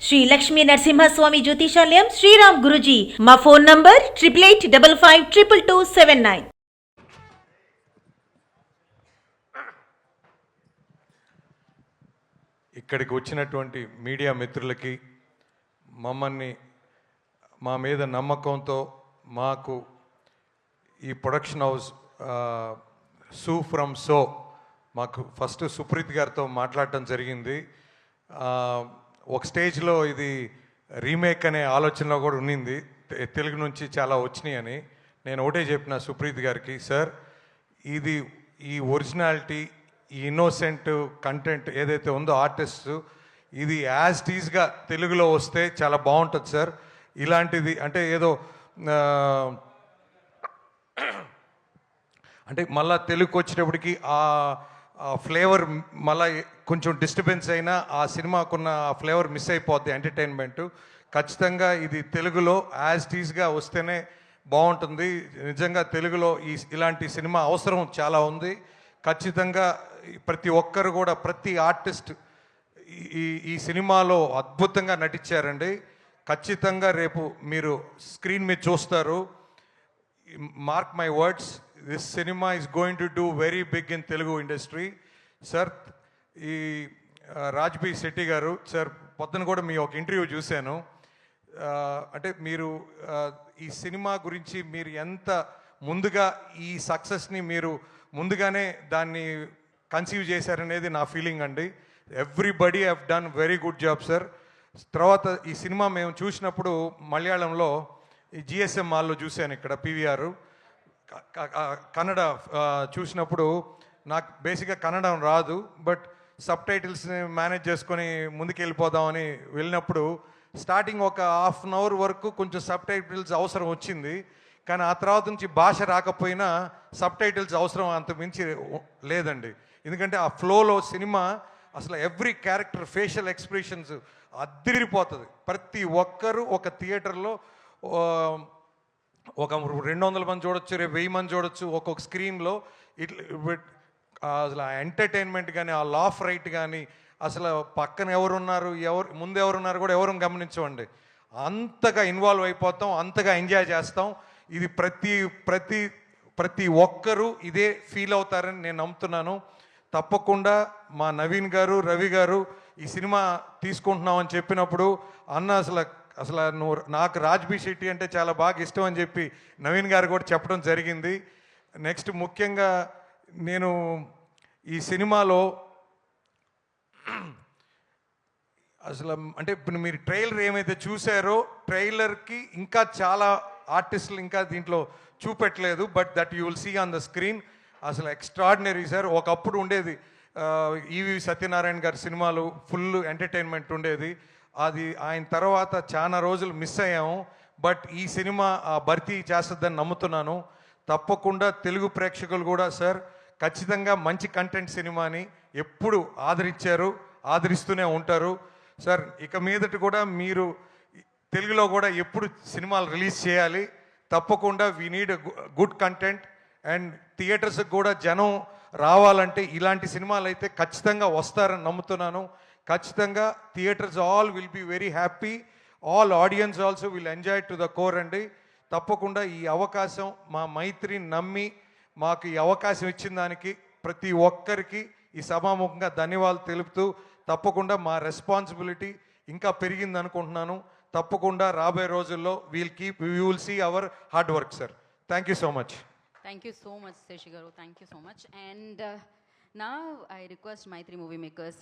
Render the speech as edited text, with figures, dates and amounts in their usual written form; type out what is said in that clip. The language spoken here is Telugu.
శ్రీ లక్ష్మీ నరసింహస్వామి జ్యోతిషాలయం శ్రీరామ్ గురుజీ. మా ఫోన్ నంబర్ 8885522279. ఇక్కడికి వచ్చినటువంటి మీడియా మిత్రులకి, మమ్మల్ని మా మీద నమ్మకంతో మాకు ఈ ప్రొడక్షన్ హౌస్ సూ ఫ్రమ్ సో మాకు ఫస్ట్ సుప్రీత్ గారితో మాట్లాడటం జరిగింది. ఒక స్టేజ్లో ఇది రీమేక్ అనే ఆలోచనలో కూడా ఉన్నింది, తెలుగు నుంచి చాలా వచ్చినాయి అని. నేను ఒకటే చెప్పిన సుప్రీత్ గారికి, సార్ ఇది ఈ ఒరిజినాలిటీ, ఈ ఇన్నోసెంట్ కంటెంట్ ఏదైతే ఉందో ఆర్టిస్ట్, ఇది యాజ్ టీజ్గా తెలుగులో వస్తే చాలా బాగుంటుంది సార్. ఇలాంటిది అంటే ఏదో అంటే మళ్ళా తెలుగుకి వచ్చేటప్పటికి ఆ ఫ్లేవర్ మళ్ళీ కొంచెం డిస్టర్బెన్స్ అయినా ఆ సినిమాకున్న ఆ ఫ్లేవర్ మిస్ అయిపోద్ది ఎంటర్టైన్మెంటు. ఖచ్చితంగా ఇది తెలుగులో యాజ్ టీజ్గా వస్తేనే బాగుంటుంది. నిజంగా తెలుగులో ఇలాంటి సినిమా అవసరం చాలా ఉంది. ఖచ్చితంగా ప్రతి ఒక్కరు కూడా, ప్రతి ఆర్టిస్ట్ ఈ సినిమాలో అద్భుతంగా నటించారండి. ఖచ్చితంగా రేపు మీరు స్క్రీన్ మీద చూస్తారు. Mark my words, this cinema is going to do very big in Telugu industry. Sir, ఈ రాజ్బీ శెట్టి గారు సార్, పొద్దున కూడా మీ ఒక ఇంటర్వ్యూ చూశాను. అంటే మీరు ఈ సినిమా గురించి మీరు ఎంత ముందుగా ఈ సక్సెస్ని మీరు ముందుగానే దాన్ని కన్సీవ్ చేశారనేది నా ఫీలింగ్ అండి. Everybody have done very good job sir. తర్వాత ఈ సినిమా మేము చూసినప్పుడు మలయాళంలో ఈ జిఎస్ఎం మాల్లో చూశాను, ఇక్కడ పీవీఆర్ కన్నడ చూసినప్పుడు నాకు బేసిక్గా కన్నడం రాదు, బట్ సబ్ టైటిల్స్ని మేనేజ్ చేసుకొని ముందుకు వెళ్ళిపోదామని వెళ్ళినప్పుడు స్టార్టింగ్ ఒక హాఫ్ అన్ అవర్ వరకు కొంచెం సబ్ టైటిల్స్ అవసరం వచ్చింది. కానీ ఆ తర్వాత నుంచి భాష రాకపోయినా సబ్ టైటిల్స్ అవసరం అంత మించి లేదండి. ఎందుకంటే ఆ ఫ్లోలో సినిమా అసలు ఎవ్రీ క్యారెక్టర్ ఫేషియల్ ఎక్స్ప్రెషన్స్ అద్దిరిపోతుంది. ప్రతి ఒక్కరూ ఒక థియేటర్లో ఒక 200 మంది చూడొచ్చు, 1000 మంది చూడొచ్చు ఒక్కొక్క స్క్రీన్లో. అసలు ఆ ఎంటర్టైన్మెంట్ కానీ, ఆ లాఫ్ రైట్ కానీ, అసలు పక్కన ఎవరున్నారు, ముందు ఎవరున్నారు కూడా ఎవరు గమనించమండి. అంతగా ఇన్వాల్వ్ అయిపోతాం, అంతగా ఎంజాయ్ చేస్తాం. ఇది ప్రతి ఒక్కరూ ఇదే ఫీల్ అవుతారని నేను నమ్ముతున్నాను. తప్పకుండా మా నవీన్ గారు, రవి గారు ఈ సినిమా తీసుకుంటున్నామని చెప్పినప్పుడు, అన్న అసలు నువ్వు నాకు రాజ్బీ శెట్టి అంటే చాలా బాగా ఇష్టం అని చెప్పి నవీన్ గారు కూడా చెప్పడం జరిగింది. నెక్స్ట్ ముఖ్యంగా నేను ఈ సినిమాలో అసలు అంటే ఇప్పుడు మీరు ట్రైలర్ ఏమైతే చూసారో, ట్రైలర్కి ఇంకా చాలా ఆర్టిస్టులు ఇంకా దీంట్లో చూపెట్టలేదు, but that you will see on the screen. అసలు ఎక్స్ట్రాడినరీ సార్. ఒకప్పుడు ఉండేది ఈవి సత్యనారాయణ గారి సినిమాలు ఫుల్ ఎంటర్టైన్మెంట్ ఉండేది. అది ఆయన తర్వాత చాలా రోజులు మిస్ అయ్యాము, బట్ ఈ సినిమా ఆ భర్తీ చేస్తుందని నమ్ముతున్నాను. తప్పకుండా తెలుగు ప్రేక్షకులు కూడా సార్ ఖచ్చితంగా మంచి కంటెంట్ సినిమాని ఎప్పుడు ఆదరిస్తూనే ఉంటారు సార్. ఇక మీదట కూడా మీరు తెలుగులో కూడా ఎప్పుడు సినిమాలు రిలీజ్ చేయాలి. తప్పకుండా we need good content and థియేటర్స్కి కూడా జనం రావాలంటే ఇలాంటి సినిమాలు అయితే ఖచ్చితంగా వస్తారని నమ్ముతున్నాను. ఖచ్చితంగా theatres all will be very happy, all audience also will enjoy to the core అండి. తప్పకుండా ఈ అవకాశం మా మైత్రిని నమ్మి మాకు ఈ అవకాశం ఇచ్చిన దానికి ప్రతి ఒక్కరికి ఈ సభాముఖంగా ధన్యవాదాలు తెలుపుతూ, తప్పకుండా మా రెస్పాన్సిబిలిటీ ఇంకా పెరిగింది అనుకుంటున్నాను. తప్పకుండా రాబోయే రోజుల్లో we will see our hard work sir. Thank you so much. Thank you so much, Seshi Garu. Thank you so much. And now I request Maitri movie makers.